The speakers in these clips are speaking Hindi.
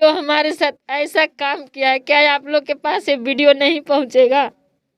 जो हमारे साथ ऐसा काम किया है, क्या आप लोग के पास ये वीडियो नहीं पहुंचेगा?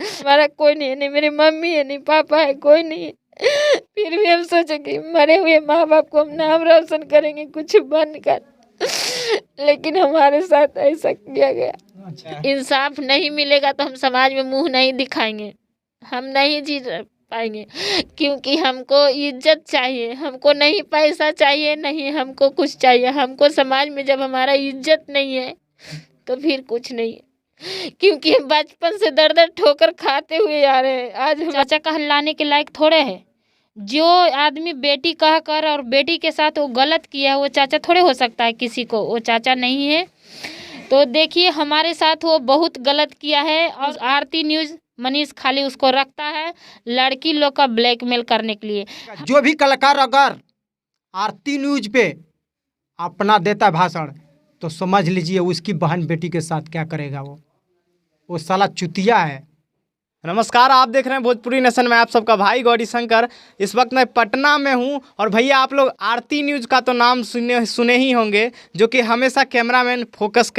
हमारा कोई नहीं है, नहीं मेरी मम्मी है, नहीं पापा है, कोई नहीं है। फिर भी हम सोचे कि मरे हुए माँ बाप को हम नाम रोशन करेंगे कुछ बनकर, लेकिन हमारे साथ ऐसा किया गया। अच्छा। इंसाफ नहीं मिलेगा तो हम समाज में मुंह नहीं दिखाएंगे, हम नहीं जी पाएंगे, क्योंकि हमको इज्जत चाहिए, हमको नहीं पैसा चाहिए, नहीं हमको कुछ चाहिए। हमको समाज में जब हमारा इज्जत नहीं है तो फिर कुछ नहीं है, क्योंकि हम बचपन से दर दर ठोकर खाते हुए आ रहे हैं। आज हम चाचा कहलाने के लायक थोड़े है। जो आदमी बेटी कह कर और बेटी के साथ वो गलत किया है वो चाचा थोड़े हो सकता है, किसी को वो चाचा नहीं है। तो देखिए हमारे साथ वो बहुत गलत किया है। और आरती न्यूज़ मनीष खाली उसको रखता है लड़की लोग का ब्लैकमेल करने के लिए। जो भी कलाकार अगर आरती न्यूज पे अपना देता भाषण तो समझ लीजिए उसकी बहन बेटी के साथ क्या करेगा वो साला चुतिया है। नमस्कार, आप देख रहे हैं भोजपुरी नेशन में आप सबका भाई गौरी शंकर। इस वक्त मैं पटना में हूं और भैया आप लोग आरती न्यूज़ का तो नाम सुने ही होंगे, जो कि हमेशा कैमरामैन फोकस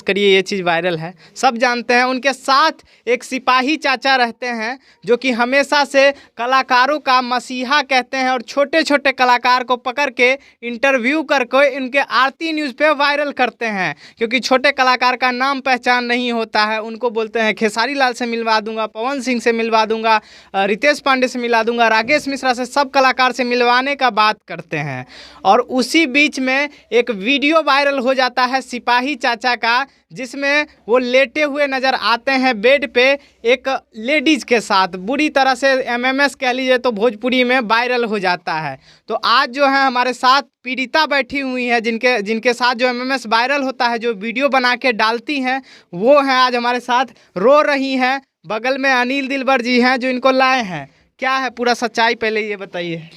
करिए ये चीज़ वायरल है, सब जानते हैं। उनके साथ एक सिपाही चाचा रहते हैं जो कि हमेशा से कलाकारों का मसीहा कहते हैं और छोटे छोटे कलाकार को पकड़ के इंटरव्यू करके इनके आरती न्यूज़ पे वायरल करते हैं, क्योंकि छोटे कलाकार का नाम पहचान नहीं होता है। उनको बोलते हैं खेसारी लाल से मिलवा दूंगा, पवन सिंह से मिलवा दूंगा, रितेश पांडे से मिला दूंगा, राकेश मिश्रा से, सब कलाकार से मिलवाने का बात करते हैं। और उसी बीच में एक वीडियो वायरल हो जाता है सिपाही चाचा का, जिसमें वो लेटे हुए नज़र आते हैं बेड पे एक लेडीज़ के साथ। बुरी तरह से एमएमएस कह लीजिए तो भोजपुरी में वायरल हो जाता है। तो आज जो है हमारे साथ पीड़िता बैठी हुई है, जिनके साथ जो एमएमएस वायरल होता है, जो वीडियो बना के डालती हैं, वो हैं आज हमारे साथ, रो रही हैं। बगल में अनिल दिलबर जी हैं जो इनको लाए हैं। क्या है पूरा सच्चाई, पहले ये बताइए।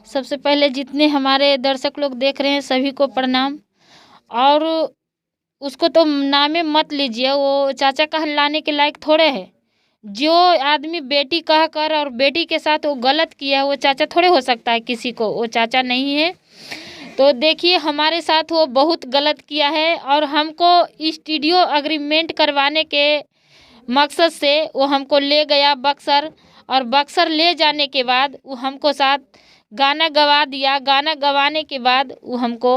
सबसे पहले जितने हमारे दर्शक लोग देख रहे हैं सभी को प्रणाम। और उसको तो नामे मत लीजिए, वो चाचा कहलाने के लायक थोड़े है। जो आदमी बेटी कह कर और बेटी के साथ वो गलत किया है वो चाचा थोड़े हो सकता है, किसी को वो चाचा नहीं है। तो देखिए हमारे साथ वो बहुत गलत किया है और हमको स्टूडियो अग्रीमेंट करवाने के मकसद से वो हमको ले गया बक्सर। और बक्सर ले जाने के बाद वो हमको साथ गाना गवा दिया। गाना गवाने के बाद वो हमको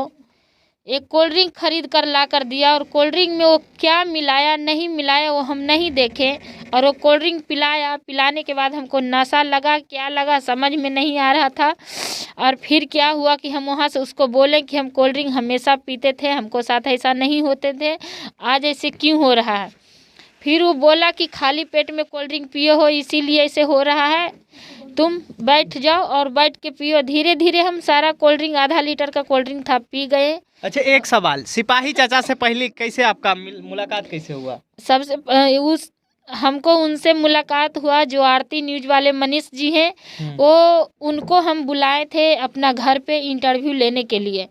एक कोल्ड ड्रिंक खरीद कर ला कर दिया, और कोल्ड ड्रिंक में वो क्या मिलाया नहीं मिलाया वो हम नहीं देखे। और वो कोल्ड ड्रिंक पिलाया, पिलाने के बाद हमको नशा लगा, क्या लगा समझ में नहीं आ रहा था। और फिर क्या हुआ कि हम वहाँ से उसको बोले कि हम कोल्ड ड्रिंक हमेशा पीते थे, हमको साथ ऐसा नहीं होते थे, आज ऐसे क्यों हो रहा है। फिर वो बोला कि खाली पेट में कोल्ड ड्रिंक पिए हो इसीलिए ऐसे हो रहा है, तुम बैठ जाओ और बैठ के पियो। धीरे धीरे हम सारा कोल्ड ड्रिंक, आधा लीटर का कोल्ड ड्रिंक था, पी गए। अच्छा, एक सवाल, सिपाही चाचा से पहले कैसे आपका मुलाकात कैसे हुआ? सबसे उस हमको उनसे मुलाकात हुआ जो आरती न्यूज़ वाले मनीष जी हैं, वो उनको हम बुलाए थे अपना घर पे इंटरव्यू लेने के लिए।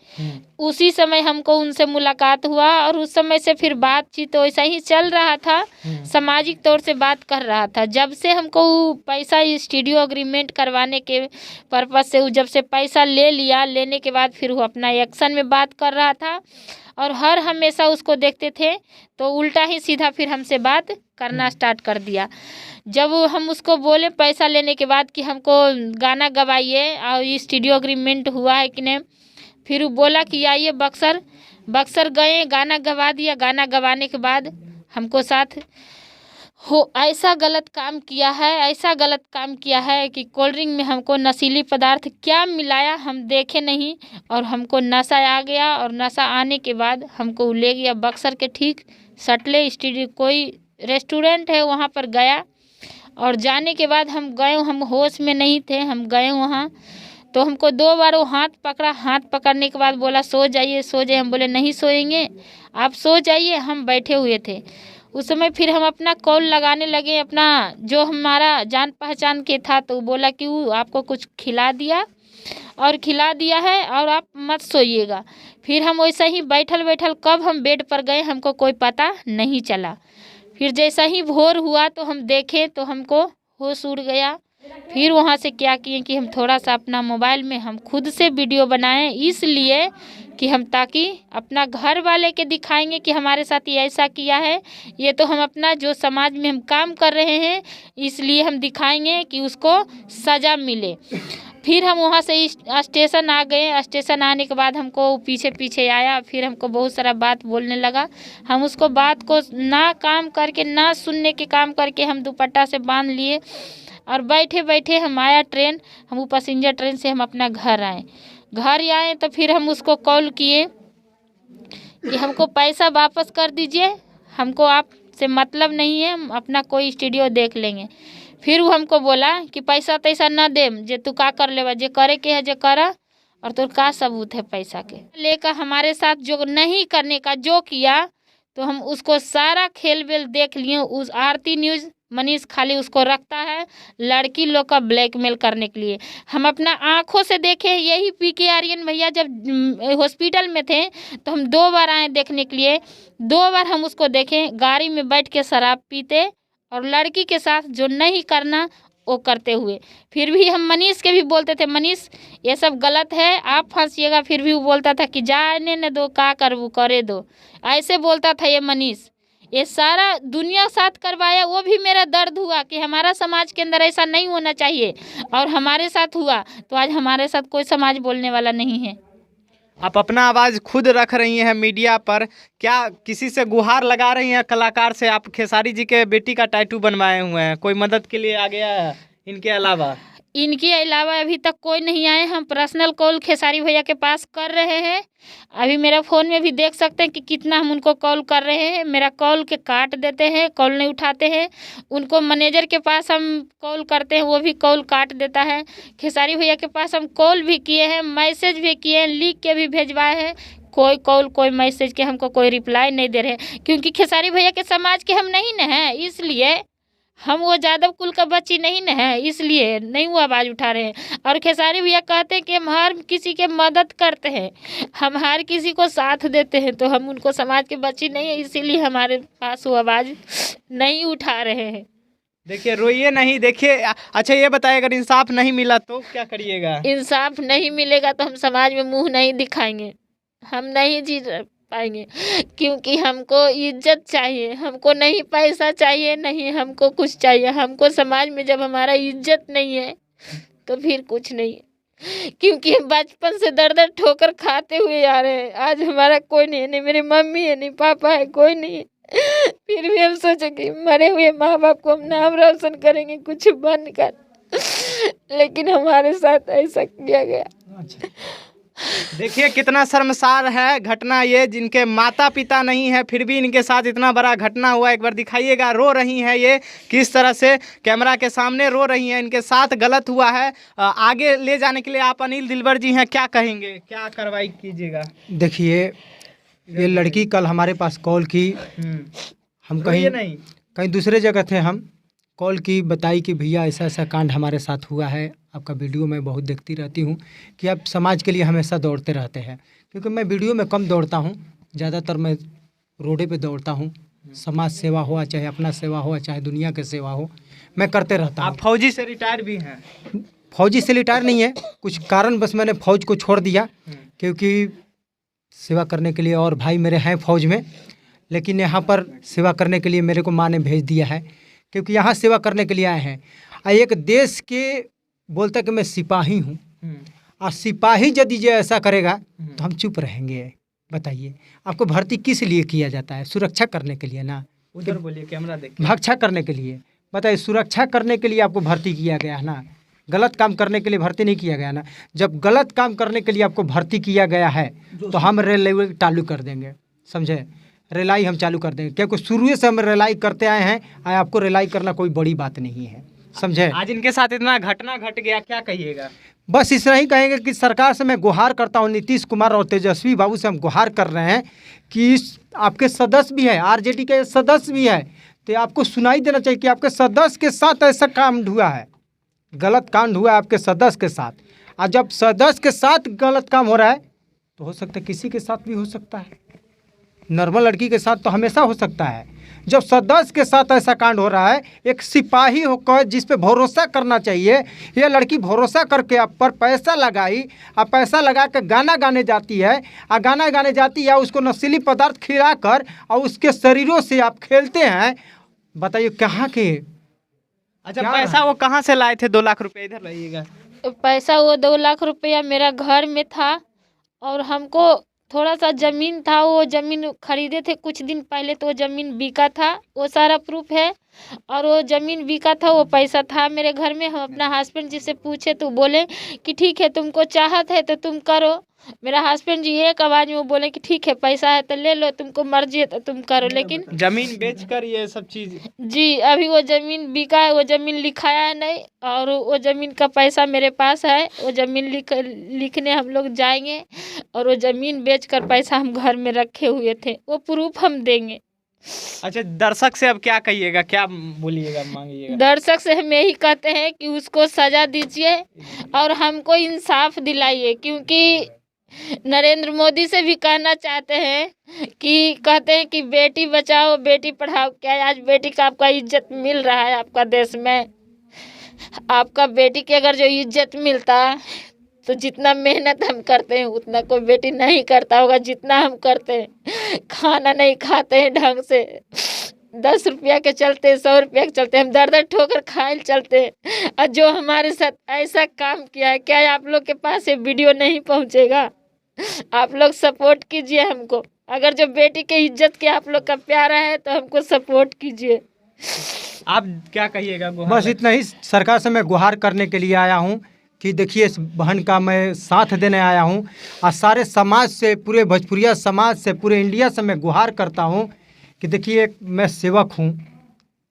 उसी समय हमको उनसे मुलाकात हुआ और उस समय से फिर बातचीत तो ऐसा ही चल रहा था, सामाजिक तौर से बात कर रहा था। जब से हमको पैसा स्टूडियो अग्रीमेंट करवाने के पर्पज से जब से पैसा ले लिया, लेने के बाद फिर वो अपना एक्शन में बात कर रहा था और हर हमेशा उसको देखते थे तो उल्टा ही सीधा फिर हमसे बात करना स्टार्ट कर दिया। जब हम उसको बोले पैसा लेने के बाद कि हमको गाना गवाइए और ये स्टूडियो अग्रीमेंट हुआ है कि नहीं, फिर वो बोला कि आइए बक्सर गए, गाना गवा दिया। गाना गवाने के बाद हमको साथ हो ऐसा गलत काम किया है कि कोल्ड ड्रिंक में हमको नशीली पदार्थ क्या मिलाया हम देखे नहीं, और हमको नशा आ गया। और नशा आने के बाद हमको ले गया बक्सर के ठीक सटले स्टूडियो, कोई रेस्टोरेंट है वहाँ पर गया। और जाने के बाद हम गए, हम होश में नहीं थे, हम गए वहाँ तो हमको 2 बार वो हाथ पकड़ा। हाथ पकड़ने के बाद बोला सो जाइए सो जाइए। हम बोले नहीं सोएंगे, आप सो जाइए, हम बैठे हुए थे। उस समय फिर हम अपना कॉल लगाने लगे, अपना जो हमारा जान पहचान के था, तो बोला कि वो आपको कुछ खिला दिया है और आप मत सोइएगा। फिर हम वैसा ही बैठल कब हम बेड पर गए हमको कोई पता नहीं चला। फिर जैसा ही भोर हुआ तो हम देखें तो हमको होश उड़ गया। फिर वहाँ से क्या किए कि हम थोड़ा सा अपना मोबाइल में हम खुद से वीडियो बनाए, इसलिए कि हम ताकि अपना घर वाले के दिखाएंगे कि हमारे साथ ये ऐसा किया है। ये तो हम अपना जो समाज में हम काम कर रहे हैं इसलिए हम दिखाएंगे कि उसको सज़ा मिले। फिर हम वहाँ से स्टेशन आ गए। स्टेशन आने के बाद हमको पीछे पीछे आया, फिर हमको बहुत सारा बात बोलने लगा। हम उसको बात को ना काम करके ना सुनने के काम करके हम दुपट्टा से बांध लिए और बैठे बैठे हम आया ट्रेन। हम वो पैसेंजर ट्रेन से हम अपना घर आए। घर आए तो फिर हम उसको कॉल किए कि हमको पैसा वापस कर दीजिए, हमको आपसे मतलब नहीं है, हम अपना कोई स्टूडियो देख लेंगे। फिर वो हमको बोला कि पैसा तैसा ना दे, जे तू का कर लेवा, जे करे के है जे करा, और तो का सबूत है पैसा के लेकर हमारे साथ जो नहीं करने का जो किया, तो हम उसको सारा खेल बेल देख लिए। उस आरती न्यूज़ मनीष खाली उसको रखता है लड़की लोग का ब्लैकमेल करने के लिए। हम अपना आंखों से देखे, यही पीके आर्यन भैया जब हॉस्पिटल में थे तो हम 2 बार आए देखने के लिए। 2 बार हम उसको देखे गाड़ी में बैठ के शराब पीते और लड़की के साथ जो नहीं करना वो करते हुए। फिर भी हम मनीष के भी बोलते थे, मनीष ये सब गलत है, आप फंसिएगा। फिर भी वो बोलता था कि जाने न दो, का करबू करे दो, ऐसे बोलता था ये मनीष। ये सारा दुनिया साथ करवाया, वो भी मेरा दर्द हुआ कि हमारा समाज के अंदर ऐसा नहीं होना चाहिए और हमारे साथ हुआ, तो आज हमारे साथ कोई समाज बोलने वाला नहीं है। आप अपना आवाज़ खुद रख रही हैं मीडिया पर, क्या किसी से गुहार लगा रही हैं कलाकार से? आप खेसारी जी के बेटी का टैटू बनवाए हुए हैं, कोई मदद के लिए आ गया है इनके अलावा? इनके अलावा अभी तक कोई नहीं आए। हम पर्सनल कॉल खेसारी भैया के पास कर रहे हैं। अभी मेरा फ़ोन में भी देख सकते हैं कि कितना हम उनको कॉल कर रहे हैं। मेरा कॉल के काट देते हैं, कॉल नहीं उठाते हैं। उनको मैनेजर के पास हम कॉल करते हैं, वो भी कॉल काट देता है। खेसारी भैया के पास हम कॉल भी किए हैं, मैसेज भी किए हैं, लिख के भी भेजवाए हैं। कोई कॉल कोई मैसेज के हमको कोई रिप्लाई नहीं दे रहे, क्योंकि खेसारी भैया के समाज के हम नहीं न हैं, इसलिए हम वो यादव कुल का बच्ची नहीं न है, इसलिए नहीं वो आवाज़ उठा रहे हैं। और खेसारी भैया कहते हैं कि हम हर किसी के मदद करते हैं, हम हर किसी को साथ देते हैं, तो हम उनको समाज के बच्ची नहीं है, इसीलिए हमारे पास वो आवाज़ नहीं उठा रहे हैं। देखिए रोइए नहीं। देखिए अच्छा ये बताइए, अगर इंसाफ नहीं मिला तो क्या करिएगा? इंसाफ नहीं मिलेगा तो हम समाज में मुंह नहीं दिखाएंगे, हम नहीं जी पाएंगे, क्योंकि हमको इज्जत चाहिए। हमको नहीं पैसा चाहिए, नहीं हमको कुछ चाहिए। हमको समाज में जब हमारा इज्जत नहीं है तो फिर कुछ नहीं है, क्योंकि हम बचपन से दर दर ठोकर खाते हुए आ रहे हैं। आज हमारा कोई नहीं है, नहीं मेरी मम्मी है, नहीं पापा है, कोई नहीं है। फिर भी हम सोचे कि मरे हुए माँ बाप को हम नाम रोशन करेंगे कुछ बनकर, लेकिन हमारे साथ ऐसा किया गया। देखिए कितना शर्मसार है घटना ये, जिनके माता पिता नहीं है फिर भी इनके साथ इतना बड़ा घटना हुआ। एक बार दिखाइएगा, रो रही हैं ये किस तरह से कैमरा के सामने रो रही हैं, इनके साथ गलत हुआ है। आगे ले जाने के लिए आप अनिल दिलवर जी हैं, क्या कहेंगे, क्या कार्रवाई कीजिएगा? देखिए ये लड़की कल हमारे पास कॉल की, हम कहीं दूसरे जगह थे, हम कॉल की, बताई कि भैया ऐसा ऐसा कांड हमारे साथ हुआ है, आपका वीडियो मैं बहुत देखती रहती हूँ कि आप समाज के लिए हमेशा दौड़ते रहते हैं। क्योंकि मैं वीडियो में कम दौड़ता हूँ, ज़्यादातर मैं रोडे पे दौड़ता हूँ। समाज सेवा हो, चाहे अपना सेवा हो, चाहे दुनिया की सेवा हो, मैं करते रहता हूँ। आप फौजी से रिटायर भी हैं? फौजी से रिटायर नहीं है, कुछ कारण बस मैंने फौज को छोड़ दिया, क्योंकि सेवा करने के लिए, और भाई मेरे हैं फौज में, लेकिन यहाँ पर सेवा करने के लिए मेरे को माँ ने भेज दिया है, क्योंकि यहाँ सेवा करने के लिए आए हैं। एक देश के बोलता कि मैं सिपाही हूँ, और सिपाही यदि ये ऐसा करेगा तो हम चुप रहेंगे? बताइए, आपको भर्ती किस लिए किया जाता है? सुरक्षा करने के लिए ना? उधर बोलिए, कैमरा देखिए। भक्षा करने के लिए, बताइए, सुरक्षा करने के लिए आपको भर्ती किया गया है ना, गलत काम करने के लिए भर्ती नहीं किया गया ना। जब गलत काम करने के लिए आपको भर्ती किया गया है तो हम रेलवे चालू कर देंगे, समझे? रेलाई हम चालू कर देंगे, क्योंकि शुरू से हम रेलाई करते आए हैं, आपको रेलाई करना कोई बड़ी बात नहीं है, समझे? आज इनके साथ इतना घटना घट गया, क्या कहिएगा? बस इतना ही कहेंगे कि सरकार से मैं गुहार करता हूँ, नीतीश कुमार और तेजस्वी बाबू से हम गुहार कर रहे हैं कि आपके सदस्य भी है, आरजेडी के सदस्य भी है, तो आपको सुनाई देना चाहिए कि आपके सदस्य के साथ ऐसा काम हुआ है, गलत कांड हुआ है आपके सदस्य के साथ। और जब सदस्य के साथ गलत काम हो रहा है तो हो सकता है किसी के साथ भी हो सकता है। नॉर्मल लड़की के साथ तो हमेशा हो सकता है, जब सदस्य के साथ ऐसा कांड हो रहा है, एक सिपाही होकर जिस पे भरोसा करना चाहिए, ये लड़की भरोसा करके आप पर पैसा लगाई, आप पैसा लगा के गाना गाने जाती है, और गाना गाने जाती है, उसको नशीली पदार्थ खिलाकर और उसके शरीरों से आप खेलते हैं। बताइए कहाँ के? अच्छा, क्या पैसा वो कहाँ से लाए थे? 2 लाख रुपए, इधर रहिएगा। पैसा वो 2 लाख रुपया मेरा घर में था, और हमको थोड़ा सा ज़मीन था, वो ज़मीन खरीदे थे कुछ दिन पहले, तो वो ज़मीन बिका था, वो सारा प्रूफ है। और वो ज़मीन बिका था, वो पैसा था मेरे घर में। हम अपना हस्बैंड जी से पूछे तो बोले कि ठीक है, तुमको चाहत है तो तुम करो। मेरा हस्बैंड जी एक आवाज़ में वो बोले कि ठीक है, पैसा है तो ले लो, तुमको मर्जी है तो तुम करो। लेकिन जमीन बेचकर ये सब चीज? जी, अभी वो ज़मीन बिका है, वो ज़मीन लिखाया है नहीं, और वो ज़मीन का पैसा मेरे पास है। वो ज़मीन लिखने हम लोग जाएंगे, और वो ज़मीन बेचकर पैसा हम घर में रखे हुए थे, वो प्रूफ हम देंगे। अच्छा, दर्शक से अब क्या कहिएगा, क्या बोलिएगा, मांगिएगा? दर्शक से हम यही कहते हैं कि उसको सज़ा दीजिए और हमको इंसाफ दिलाइए, क्योंकि नरेंद्र मोदी से भी कहना चाहते हैं कि कहते हैं कि बेटी बचाओ बेटी पढ़ाओ। क्या आज बेटी का आपका इज्जत मिल रहा है आपका देश में? आपका बेटी की अगर जो इज्जत मिलता तो जितना मेहनत हम करते हैं उतना कोई बेटी नहीं करता होगा जितना हम करते हैं। खाना नहीं खाते हैं ढंग से, 10 रुपया के चलते, 100 रुपया के चलते, हम दर दर ठोकर खाए चलते हैं। और जो हमारे साथ ऐसा काम किया है, क्या आप लोग के पास ये वीडियो नहीं पहुंचेगा? आप लोग सपोर्ट कीजिए हमको। अगर जो बेटी के इज्जत के आप लोग का प्यारा है तो हमको सपोर्ट कीजिए। आप क्या कहिएगा? बस इतना ही सरकार से मैं गुहार करने के लिए आया हूँ कि देखिए इस बहन का मैं साथ देने आया हूँ, और सारे समाज से, पूरे भोजपुरिया समाज से, पूरे इंडिया से मैं गुहार करता हूँ कि देखिए मैं सेवक हूँ।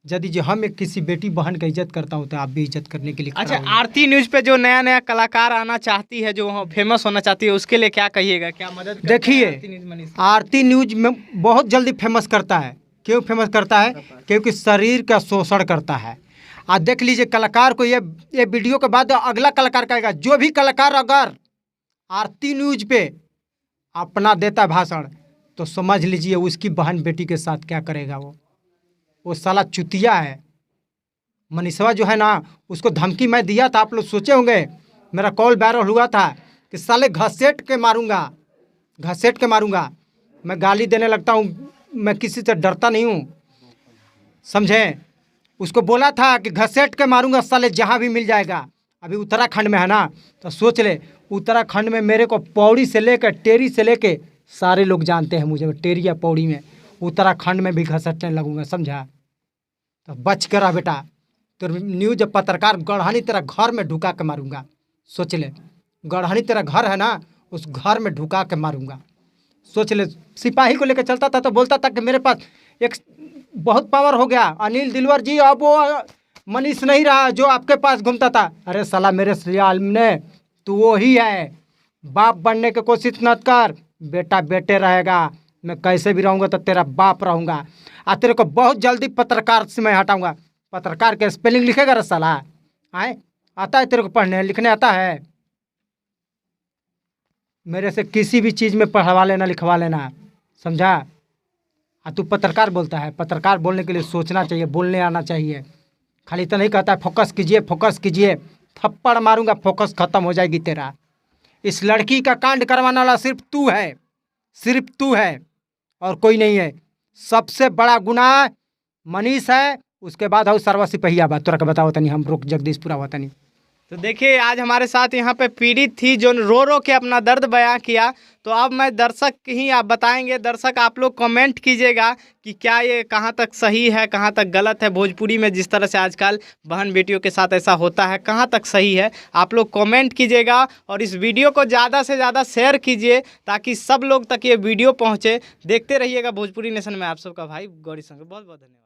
यदि जो हम एक किसी बेटी बहन का इज्जत करता हूँ तो आप भी इज्जत करने के लिए खड़ा अच्छा, होइए। आरती न्यूज पे जो नया नया कलाकार आना चाहती है, जो फेमस होना चाहती है, उसके लिए क्या कहिएगा? क्या मदद करते हैं देखिए, आरती न्यूज मनीष? आरती न्यूज में बहुत जल्दी फेमस करता है। क्यों फेमस करता है? क्योंकि शरीर का शोषण करता है। आप देख लीजिए कलाकार को, ये वीडियो के बाद अगला कलाकार कहेगा, जो भी कलाकार अगर आरती न्यूज पे अपना देता भाषण तो समझ लीजिए उसकी बहन बेटी के साथ क्या करेगा वो साला चुतिया है। मनीषवा जो है ना, उसको धमकी मैं दिया था, आप लोग सोचे होंगे, मेरा कॉल वायरल हुआ था कि साले घसेट के मारूंगा, घसेट के मारूंगा। मैं गाली देने लगता हूँ, मैं किसी से डरता नहीं हूँ, समझे? उसको बोला था कि घसेट के मारूंगा साले, जहाँ भी मिल जाएगा। अभी उत्तराखंड में है ना, तो सोच ले, उत्तराखंड में मेरे को पौड़ी से लेकर टेरी से लेके सारे लोग जानते हैं मुझे। टेरी या पौड़ी में, उत्तराखंड में भी घसटने लगूंगा, समझा? तो बच कर रहा बेटा, तो न्यूज पत्रकार गढ़हानी तेरा घर में ढुका के मारूंगा। सोच ले, गढ़हानी तेरा घर है ना, उस घर में ढुका के मारूंगा। सोच ले, सिपाही को लेकर चलता था तो बोलता था कि मेरे पास एक बहुत पावर हो गया, अनिल दिलवर जी, अब वो मनीष नहीं रहा जो आपके पास घूमता था। अरे साला मेरे सियाल ने, तू वो ही है। बाप बनने की कोशिश मत कर, बेटा बेटे रहेगा। मैं कैसे भी रहूँगा तो तेरा बाप रहूँगा, और तेरे को बहुत जल्दी पत्रकार से मैं हटाऊँगा। पत्रकार के स्पेलिंग लिखेगा रे साला? आए, आता है तेरे को पढ़ने लिखने आता है? मेरे से किसी भी चीज़ में पढ़वा लेना, लिखवा लेना, समझा? तू पत्रकार बोलता है, पत्रकार बोलने के लिए सोचना चाहिए, बोलने आना चाहिए। खाली तो नहीं कहता है फोकस कीजिए, फोकस कीजिए। थप्पड़ मारूंगा, फोकस खत्म हो जाएगी तेरा। इस लड़की का कांड करवाने वाला सिर्फ तू है, सिर्फ तू है और कोई नहीं है। सबसे बड़ा गुनाह मनीष है, उसके बाद हो सर्वा सिपहिया। बात तोरा के बताओ तनी, हम रुक जगदीशपुरा हुआ तनी। तो देखिए, आज हमारे साथ यहाँ पे पीड़ित थी जो रो रो के अपना दर्द बयां किया। तो अब मैं दर्शक ही आप बताएंगे। दर्शक आप लोग कमेंट कीजिएगा कि क्या ये कहाँ तक सही है, कहाँ तक गलत है। भोजपुरी में जिस तरह से आजकल बहन बेटियों के साथ ऐसा होता है, कहाँ तक सही है, आप लोग कमेंट कीजिएगा। और इस वीडियो को ज़्यादा से ज़्यादा शेयर कीजिए ताकि सब लोग तक ये वीडियो पहुँचे। देखते रहिएगा भोजपुरी नेशन में। आप सबका भाई गौरी शंकर, बहुत बहुत धन्यवाद।